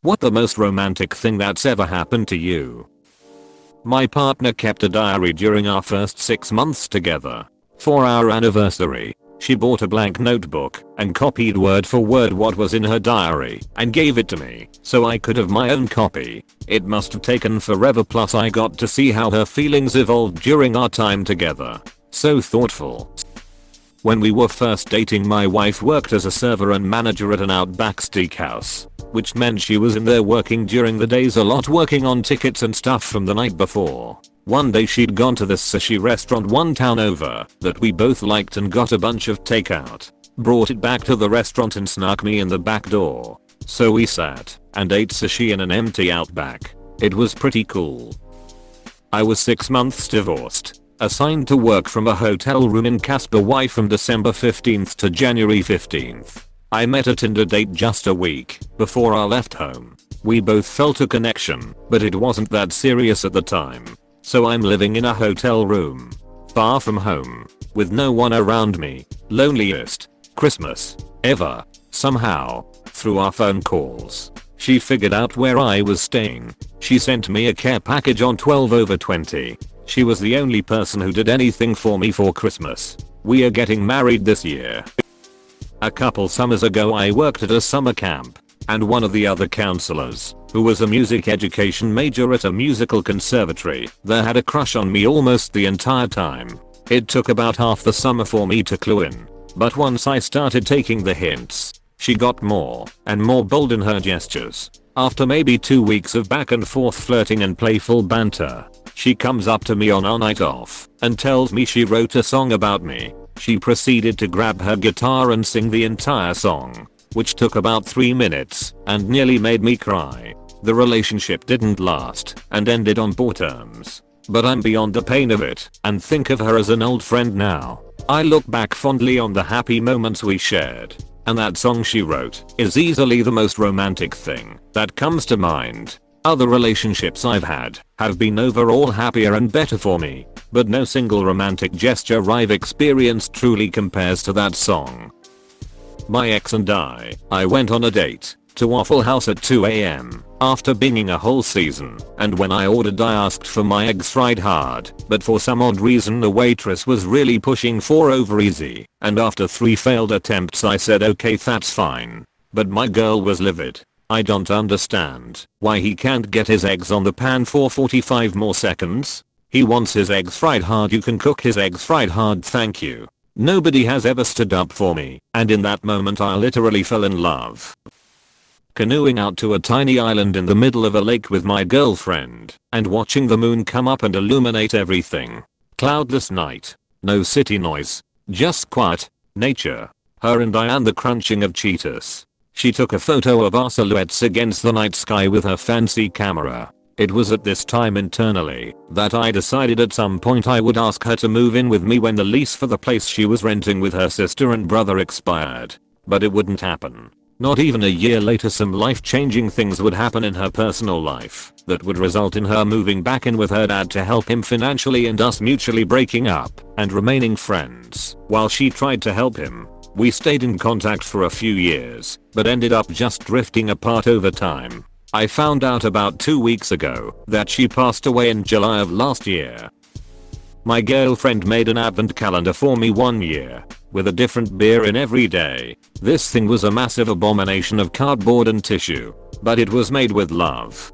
What the most romantic thing that's ever happened to you? My partner kept a diary during our first 6 months together. For our anniversary, she bought a blank notebook and copied word for word what was in her diary and gave it to me so I could have my own copy. It must have taken forever, plus I got to see how her feelings evolved during our time together. So thoughtful. When we were first dating, my wife worked as a server and manager at an Outback Steakhouse, which meant she was in there working during the days a lot, working on tickets and stuff from the night before. One day she'd gone to this sushi restaurant one town over that we both liked and got a bunch of takeout, brought it back to the restaurant and snuck me in the back door. So we sat and ate sushi in an empty Outback. It was pretty cool. I was 6 months divorced, assigned to work from a hotel room in Casper Y from December 15th to January 15th. I met a Tinder date just a week before I left home. We both felt a connection, but it wasn't that serious at the time. So I'm living in a hotel room, far from home, with no one around me. Loneliest Christmas ever. Somehow, through our phone calls, she figured out where I was staying. She sent me a care package on 12/20. She was the only person who did anything for me for Christmas. We are getting married this year. A couple summers ago I worked at a summer camp, and one of the other counselors, who was a music education major at a musical conservatory, there had a crush on me almost the entire time. It took about half the summer for me to clue in, but once I started taking the hints, she got more and more bold in her gestures. After maybe 2 weeks of back and forth flirting and playful banter, she comes up to me on our night off and tells me she wrote a song about me. She proceeded to grab her guitar and sing the entire song, which took about 3 minutes and nearly made me cry. The relationship didn't last and ended on poor terms, but I'm beyond the pain of it and think of her as an old friend now. I look back fondly on the happy moments we shared, and that song she wrote is easily the most romantic thing that comes to mind. Other relationships I've had have been overall happier and better for me, but no single romantic gesture I've experienced truly compares to that song. My ex and I went on a date to Waffle House at 2 AM after binging a whole season, and when I ordered I asked for my eggs fried hard, but for some odd reason the waitress was really pushing for over easy, and after 3 failed attempts I said okay, that's fine. But my girl was livid. I don't understand why he can't get his eggs on the pan for 45 more seconds. He wants his eggs fried hard. You can cook his eggs fried hard, thank you. Nobody has ever stood up for me, and in that moment I literally fell in love. Canoeing out to a tiny island in the middle of a lake with my girlfriend, and watching the moon come up and illuminate everything. Cloudless night, no city noise, just quiet, nature, her and I, and the crunching of cheetahs. She took a photo of our silhouettes against the night sky with her fancy camera. It was at this time internally that I decided at some point I would ask her to move in with me when the lease for the place she was renting with her sister and brother expired. But it wouldn't happen. Not even a year later some life-changing things would happen in her personal life that would result in her moving back in with her dad to help him financially and us mutually breaking up and remaining friends while she tried to help him. We stayed in contact for a few years, but ended up just drifting apart over time. I found out about 2 weeks ago that she passed away in July of last year. My girlfriend made an advent calendar for me one year, with a different beer in every day. This thing was a massive abomination of cardboard and tissue, but it was made with love.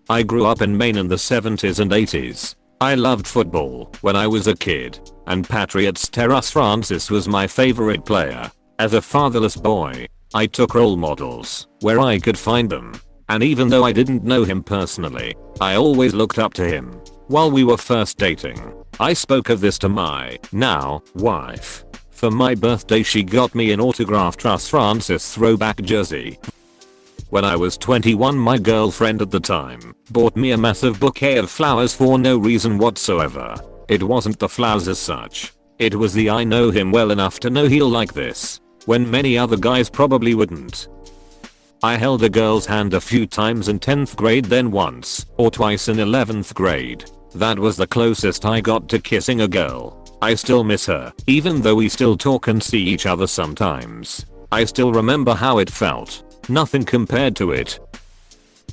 I grew up in Maine in the 70s and 80s. I loved football when I was a kid, and Patriots Terras Francis was my favorite player. As a fatherless boy, I took role models where I could find them, and even though I didn't know him personally, I always looked up to him. While we were first dating, I spoke of this to my now wife. For my birthday she got me an autographed Terras Francis throwback jersey. When I was 21, my girlfriend at the time bought me a massive bouquet of flowers for no reason whatsoever. It wasn't the flowers as such. It was the I know him well enough to know he'll like this, when many other guys probably wouldn't. I held a girl's hand a few times in 10th grade, then once or twice in 11th grade. That was the closest I got to kissing a girl. I still miss her, even though we still talk and see each other sometimes. I still remember how it felt. Nothing compared to it.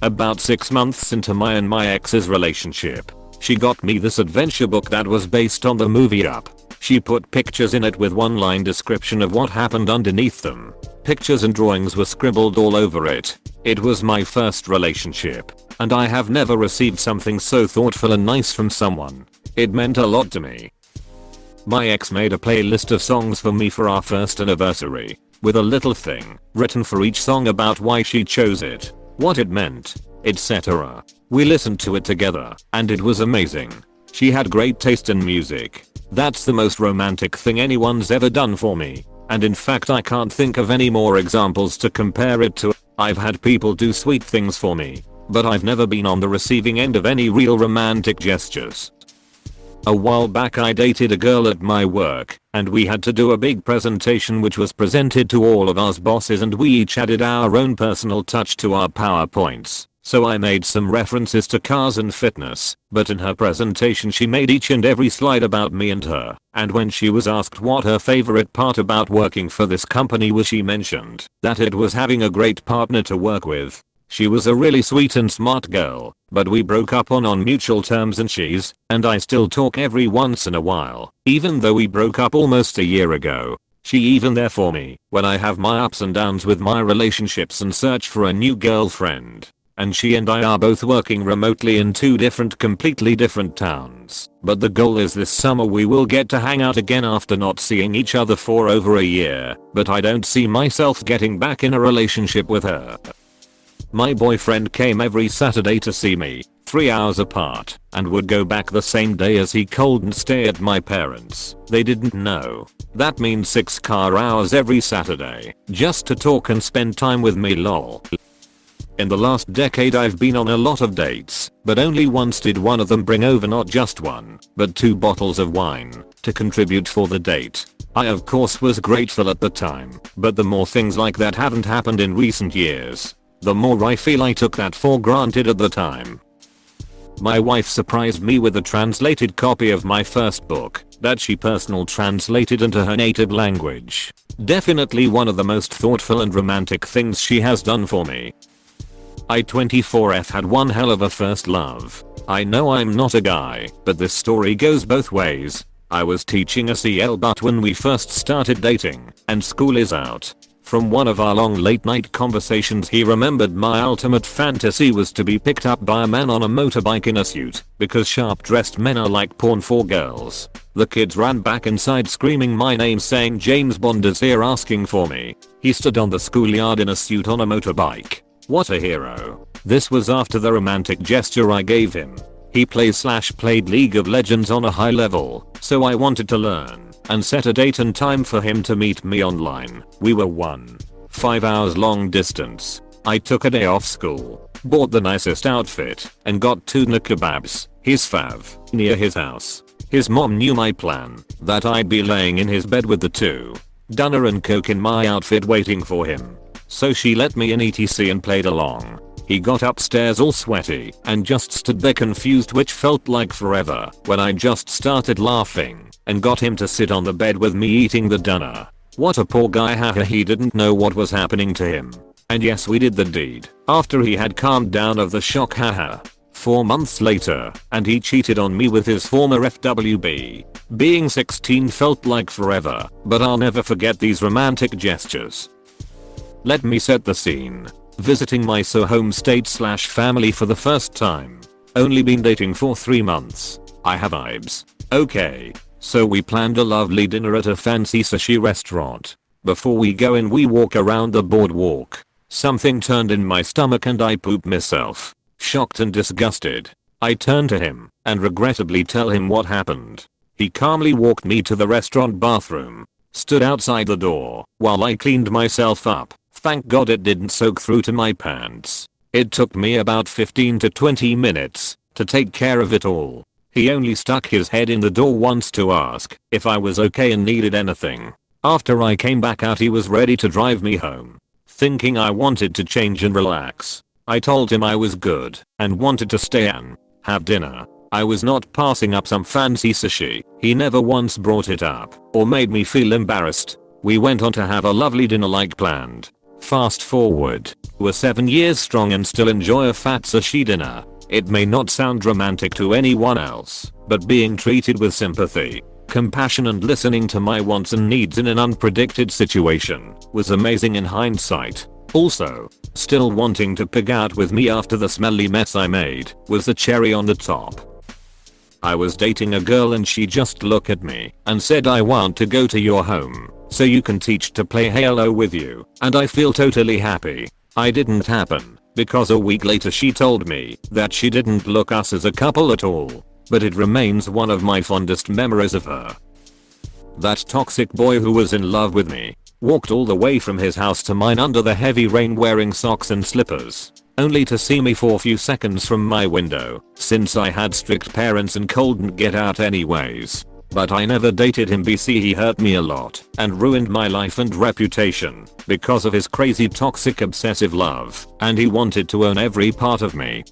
About 6 months into my and my ex's relationship, she got me this adventure book that was based on the movie Up. She put pictures in it with one-line description of what happened underneath them. Pictures and drawings were scribbled all over it. It was my first relationship, and I have never received something so thoughtful and nice from someone. It meant a lot to me. My ex made a playlist of songs for me for our first anniversary, with a little thing written for each song about why she chose it, what it meant, etc. We listened to it together, and it was amazing. She had great taste in music. That's the most romantic thing anyone's ever done for me, and in fact I can't think of any more examples to compare it to. I've had people do sweet things for me, but I've never been on the receiving end of any real romantic gestures. A while back I dated a girl at my work, and we had to do a big presentation which was presented to all of us bosses, and we each added our own personal touch to our PowerPoints. So I made some references to cars and fitness, but in her presentation she made each and every slide about me and her, and when she was asked what her favorite part about working for this company was, she mentioned that it was having a great partner to work with. She was a really sweet and smart girl, but we broke up on mutual terms, and she's and I still talk every once in a while, even though we broke up almost a year ago. She even there for me when I have my ups and downs with my relationships and search for a new girlfriend. And she and I are both working remotely in 2 completely different towns. But the goal is this summer we will get to hang out again after not seeing each other for over a year. But I don't see myself getting back in a relationship with her. My boyfriend came every Saturday to see me, 3 hours apart, and would go back the same day as he called and stay at my parents'. They didn't know. That means 6 car hours every Saturday, just to talk and spend time with me, lol. In the last decade I've been on a lot of dates, but only once did one of them bring over not just 1, but 2 bottles of wine to contribute for the date. I of course was grateful at the time, but the more things like that haven't happened in recent years, the more I feel I took that for granted at the time. My wife surprised me with a translated copy of my first book that she personal translated into her native language. Definitely one of the most thoughtful and romantic things she has done for me. I 24F had one hell of a first love. I know I'm not a guy, but this story goes both ways. I was teaching a CL but when we first started dating, and school is out. From one of our long late night conversations he remembered my ultimate fantasy was to be picked up by a man on a motorbike in a suit, because sharp dressed men are like porn for girls. The kids ran back inside screaming my name saying James Bond is here asking for me. He stood on the schoolyard in a suit on a motorbike. What a hero. This was after the romantic gesture I gave him. He played League of Legends on a high level, so I wanted to learn and set a date and time for him to meet me online. We were 5 hours long distance. I took a day off school, bought the nicest outfit, and got tuna kebabs, his fav, near his house. His mom knew my plan, that I'd be laying in his bed with the 2 Dunner and Coke in my outfit waiting for him. So she let me in etc and played along. He got upstairs all sweaty and just stood there confused, which felt like forever, when I just started laughing and got him to sit on the bed with me eating the Dunner. What a poor guy, haha. He didn't know what was happening to him. And yes, we did the deed after he had calmed down of the shock, haha. 4 months later, and he cheated on me with his former FWB. Being 16 felt like forever, but I'll never forget these romantic gestures. Let me set the scene. Visiting my home state / family for the first time. Only been dating for 3 months. I have vibes. Okay. So we planned a lovely dinner at a fancy sushi restaurant. Before we go in we walk around the boardwalk. Something turned in my stomach and I pooped myself. Shocked and disgusted, I turn to him and regrettably tell him what happened. He calmly walked me to the restaurant bathroom, stood outside the door while I cleaned myself up. Thank God it didn't soak through to my pants. It took me about 15 to 20 minutes to take care of it all. He only stuck his head in the door once to ask if I was okay and needed anything. After I came back out he was ready to drive me home. Thinking I wanted to change and relax, I told him I was good and wanted to stay and have dinner. I was not passing up some fancy sushi. He never once brought it up or made me feel embarrassed. We went on to have a lovely dinner like planned. Fast forward. We're 7 years strong and still enjoy a fat sushi dinner. It may not sound romantic to anyone else, but being treated with sympathy, compassion and listening to my wants and needs in an unpredicted situation was amazing in hindsight. Also, still wanting to pig out with me after the smelly mess I made was the cherry on the top. I was dating a girl and she just looked at me and said, "I want to go to your home so you can teach to play Halo with you," and I feel totally happy. I didn't happen because a week later she told me that she didn't look us as a couple at all, but it remains one of my fondest memories of her. That toxic boy who was in love with me walked all the way from his house to mine under the heavy rain wearing socks and slippers, only to see me for a few seconds from my window, since I had strict parents and couldn't get out anyways. But I never dated him because he hurt me a lot and ruined my life and reputation because of his crazy toxic obsessive love, and he wanted to own every part of me.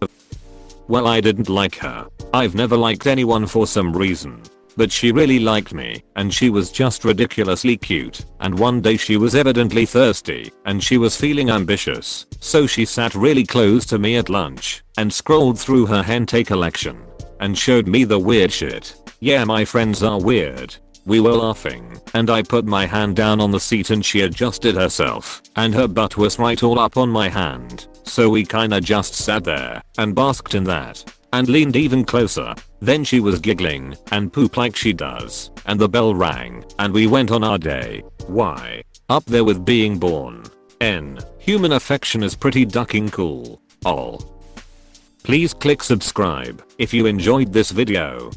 Well, I didn't like her. I've never liked anyone for some reason. But she really liked me, and she was just ridiculously cute, and one day she was evidently thirsty, and she was feeling ambitious, so she sat really close to me at lunch, and scrolled through her hentai collection, and showed me the weird shit. Yeah, my friends are weird. We were laughing, and I put my hand down on the seat and she adjusted herself, and her butt was right all up on my hand, so we kinda just sat there, and basked in that, and leaned even closer. Then she was giggling and poop like she does, and the bell rang, and we went on our day. Why? Up there with being born. Human affection is pretty ducking cool. Please click subscribe if you enjoyed this video.